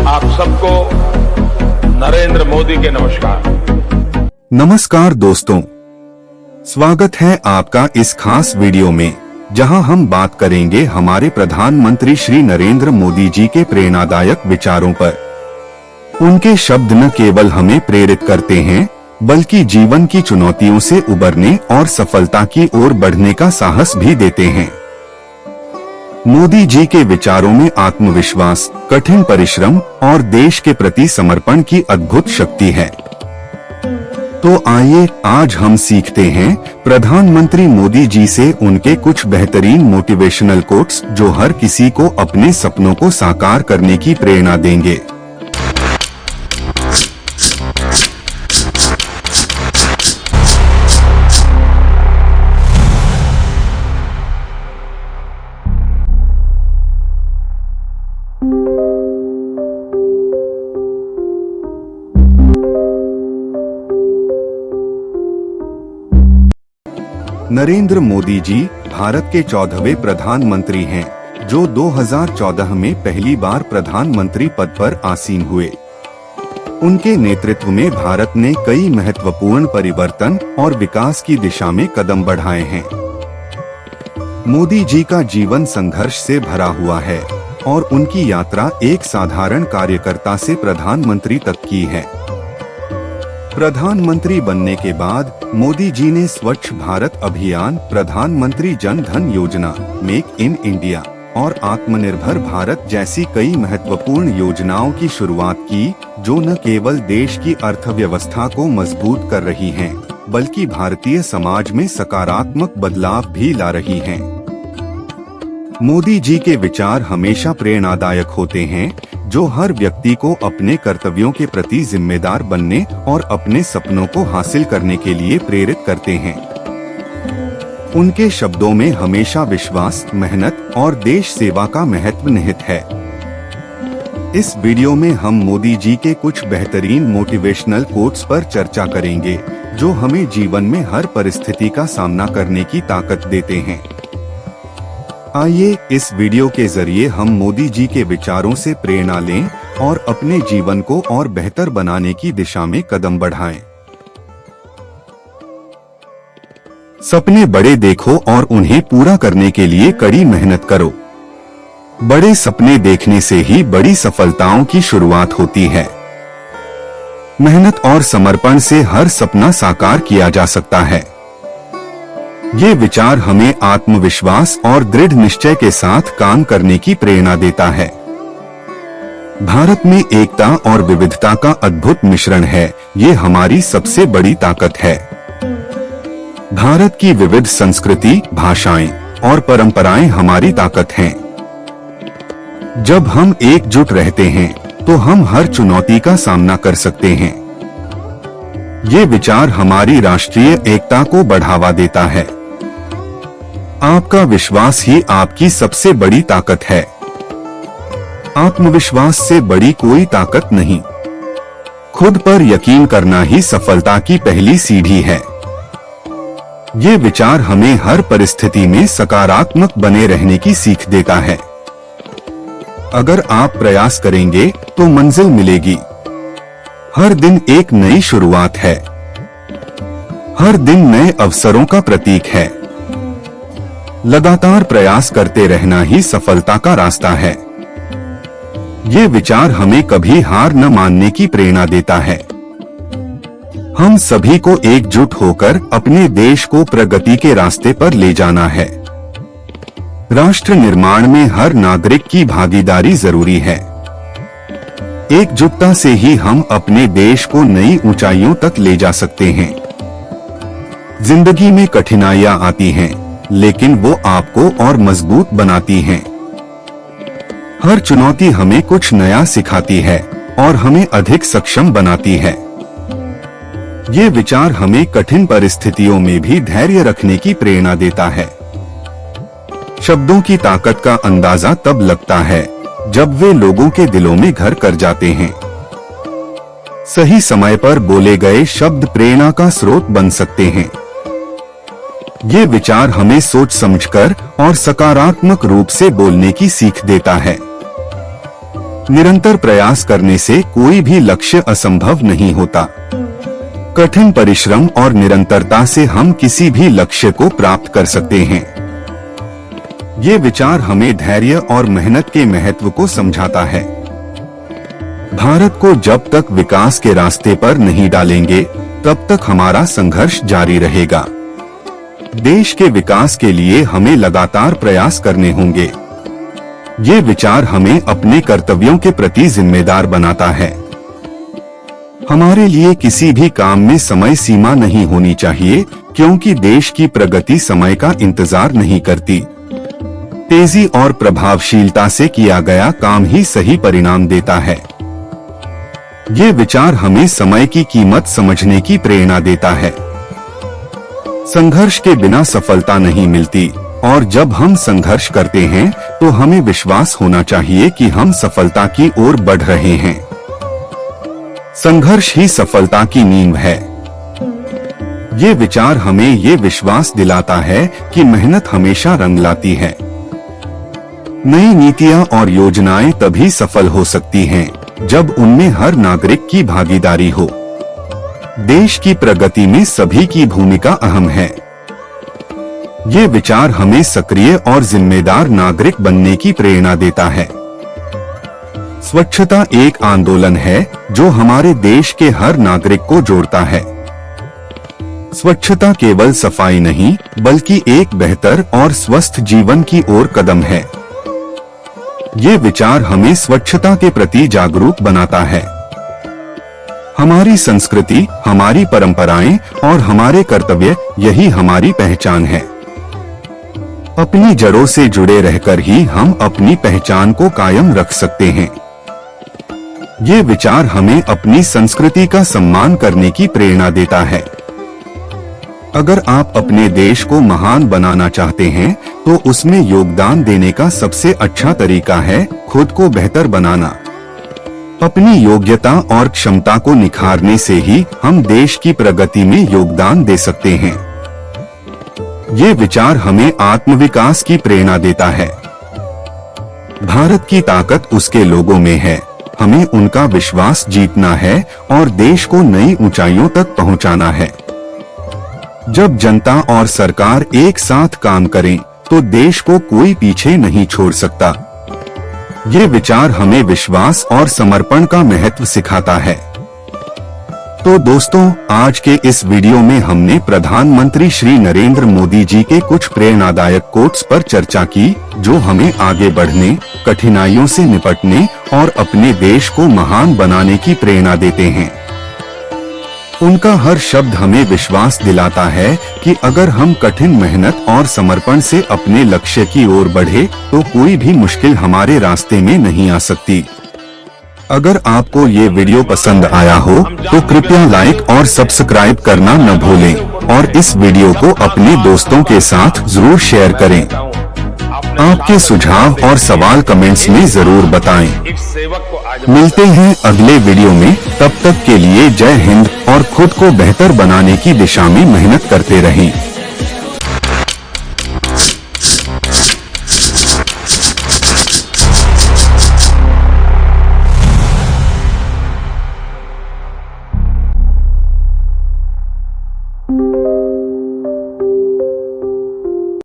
आप सबको नरेंद्र मोदी के नमस्कार। नमस्कार दोस्तों, स्वागत है आपका इस खास वीडियो में, जहां हम बात करेंगे हमारे प्रधानमंत्री श्री नरेंद्र मोदी जी के प्रेरणादायक विचारों पर। उनके शब्द न केवल हमें प्रेरित करते हैं, बल्कि जीवन की चुनौतियों से उबरने और सफलता की ओर बढ़ने का साहस भी देते हैं। मोदी जी के विचारों में आत्मविश्वास, कठिन परिश्रम और देश के प्रति समर्पण की अद्भुत शक्ति है। तो आइए आज हम सीखते हैं प्रधानमंत्री मोदी जी से उनके कुछ बेहतरीन मोटिवेशनल कोट्स, जो हर किसी को अपने सपनों को साकार करने की प्रेरणा देंगे। नरेंद्र मोदी जी भारत के 14वें प्रधानमंत्री हैं, जो 2014 में पहली बार प्रधानमंत्री पद पर आसीन हुए। उनके नेतृत्व में भारत ने कई महत्वपूर्ण परिवर्तन और विकास की दिशा में कदम बढ़ाए हैं। मोदी जी का जीवन संघर्ष से भरा हुआ है और उनकी यात्रा एक साधारण कार्यकर्ता से प्रधानमंत्री तक की है। प्रधानमंत्री बनने के बाद मोदी जी ने स्वच्छ भारत अभियान, प्रधानमंत्री जन धन योजना, मेक इन इंडिया और आत्मनिर्भर भारत जैसी कई महत्वपूर्ण योजनाओं की शुरुआत की, जो न केवल देश की अर्थव्यवस्था को मजबूत कर रही हैं, बल्कि भारतीय समाज में सकारात्मक बदलाव भी ला रही हैं। मोदी जी के विचार हमेशा प्रेरणादायक होते हैं, जो हर व्यक्ति को अपने कर्तव्यों के प्रति जिम्मेदार बनने और अपने सपनों को हासिल करने के लिए प्रेरित करते हैं। उनके शब्दों में हमेशा विश्वास, मेहनत और देश सेवा का महत्व निहित है। इस वीडियो में हम मोदी जी के कुछ बेहतरीन मोटिवेशनल कोट्स पर चर्चा करेंगे, जो हमें जीवन में हर परिस्थिति का सामना करने की ताकत देते हैं। आइए इस वीडियो के जरिए हम मोदी जी के विचारों से प्रेरणा लें और अपने जीवन को और बेहतर बनाने की दिशा में कदम बढ़ाएं। सपने बड़े देखो और उन्हें पूरा करने के लिए कड़ी मेहनत करो। बड़े सपने देखने से ही बड़ी सफलताओं की शुरुआत होती है। मेहनत और समर्पण से हर सपना साकार किया जा सकता है। ये विचार हमें आत्मविश्वास और दृढ़ निश्चय के साथ काम करने की प्रेरणा देता है। भारत में एकता और विविधता का अद्भुत मिश्रण है, ये हमारी सबसे बड़ी ताकत है। भारत की विविध संस्कृति, भाषाएं और परंपराएं हमारी ताकत हैं। जब हम एकजुट रहते हैं, तो हम हर चुनौती का सामना कर सकते हैं। ये विचार हमारी राष्ट्रीय एकता को बढ़ावा देता है। आपका विश्वास ही आपकी सबसे बड़ी ताकत है। आत्मविश्वास से बड़ी कोई ताकत नहीं। खुद पर यकीन करना ही सफलता की पहली सीढ़ी है। ये विचार हमें हर परिस्थिति में सकारात्मक बने रहने की सीख देता है। अगर आप प्रयास करेंगे तो मंजिल मिलेगी। हर दिन एक नई शुरुआत है। हर दिन नए अवसरों का प्रतीक है। लगातार प्रयास करते रहना ही सफलता का रास्ता है। ये विचार हमें कभी हार न मानने की प्रेरणा देता है। हम सभी को एकजुट होकर अपने देश को प्रगति के रास्ते पर ले जाना है। राष्ट्र निर्माण में हर नागरिक की भागीदारी जरूरी है। एकजुटता से ही हम अपने देश को नई ऊंचाइयों तक ले जा सकते हैं। जिंदगी में कठिनाइयां आती हैं, लेकिन वो आपको और मजबूत बनाती हैं। हर चुनौती हमें कुछ नया सिखाती है और हमें अधिक सक्षम बनाती है। ये विचार हमें कठिन परिस्थितियों में भी धैर्य रखने की प्रेरणा देता है। शब्दों की ताकत का अंदाजा तब लगता है जब वे लोगों के दिलों में घर कर जाते हैं। सही समय पर बोले गए शब्द प्रेरणा का स्रोत बन सकते हैं। ये विचार हमें सोच समझकर और सकारात्मक रूप से बोलने की सीख देता है। निरंतर प्रयास करने से कोई भी लक्ष्य असंभव नहीं होता। कठिन परिश्रम और निरंतरता से हम किसी भी लक्ष्य को प्राप्त कर सकते हैं। ये विचार हमें धैर्य और मेहनत के महत्व को समझाता है। भारत को जब तक विकास के रास्ते पर नहीं डालेंगे, तब तक हमारा संघर्ष जारी रहेगा। देश के विकास के लिए हमें लगातार प्रयास करने होंगे। ये विचार हमें अपने कर्तव्यों के प्रति जिम्मेदार बनाता है। हमारे लिए किसी भी काम में समय सीमा नहीं होनी चाहिए, क्योंकि देश की प्रगति समय का इंतजार नहीं करती। तेजी और प्रभावशीलता से किया गया काम ही सही परिणाम देता है। ये विचार हमें समय की कीमत समझने की प्रेरणा देता है। संघर्ष के बिना सफलता नहीं मिलती, और जब हम संघर्ष करते हैं तो हमें विश्वास होना चाहिए कि हम सफलता की ओर बढ़ रहे हैं। संघर्ष ही सफलता की नींव है। ये विचार हमें ये विश्वास दिलाता है कि मेहनत हमेशा रंग लाती है। नई नीतियां और योजनाएं तभी सफल हो सकती हैं, जब उनमें हर नागरिक की भागीदारी हो। देश की प्रगति में सभी की भूमिका अहम है। ये विचार हमें सक्रिय और जिम्मेदार नागरिक बनने की प्रेरणा देता है। स्वच्छता एक आंदोलन है जो हमारे देश के हर नागरिक को जोड़ता है। स्वच्छता केवल सफाई नहीं, बल्कि एक बेहतर और स्वस्थ जीवन की ओर कदम है। ये विचार हमें स्वच्छता के प्रति जागरूक बनाता है। हमारी संस्कृति, हमारी परंपराएं और हमारे कर्तव्य, यही हमारी पहचान है। अपनी जड़ों से जुड़े रहकर ही हम अपनी पहचान को कायम रख सकते हैं। ये विचार हमें अपनी संस्कृति का सम्मान करने की प्रेरणा देता है। अगर आप अपने देश को महान बनाना चाहते हैं, तो उसमें योगदान देने का सबसे अच्छा तरीका है खुद को बेहतर बनाना। अपनी योग्यता और क्षमता को निखारने से ही हम देश की प्रगति में योगदान दे सकते हैं। ये विचार हमें आत्मविकास की प्रेरणा देता है। भारत की ताकत उसके लोगों में है। हमें उनका विश्वास जीतना है और देश को नई ऊंचाइयों तक पहुंचाना है। जब जनता और सरकार एक साथ काम करें, तो देश को कोई पीछे नहीं छोड़ सकता। ये विचार हमें विश्वास और समर्पण का महत्व सिखाता है। तो दोस्तों, आज के इस वीडियो में हमने प्रधानमंत्री श्री नरेंद्र मोदी जी के कुछ प्रेरणादायक कोट्स पर चर्चा की, जो हमें आगे बढ़ने, कठिनाइयों से निपटने और अपने देश को महान बनाने की प्रेरणा देते हैं। उनका हर शब्द हमें विश्वास दिलाता है कि अगर हम कठिन मेहनत और समर्पण से अपने लक्ष्य की ओर बढ़े, तो कोई भी मुश्किल हमारे रास्ते में नहीं आ सकती। अगर आपको ये वीडियो पसंद आया हो, तो कृपया लाइक और सब्सक्राइब करना न भूलें, और इस वीडियो को अपने दोस्तों के साथ जरूर शेयर करें। आपके सुझाव और सवाल कमेंट्स में जरूर बताएं। मिलते हैं अगले वीडियो में, तब तक के लिए जय हिंद, और खुद को बेहतर बनाने की दिशा में मेहनत करते रहें।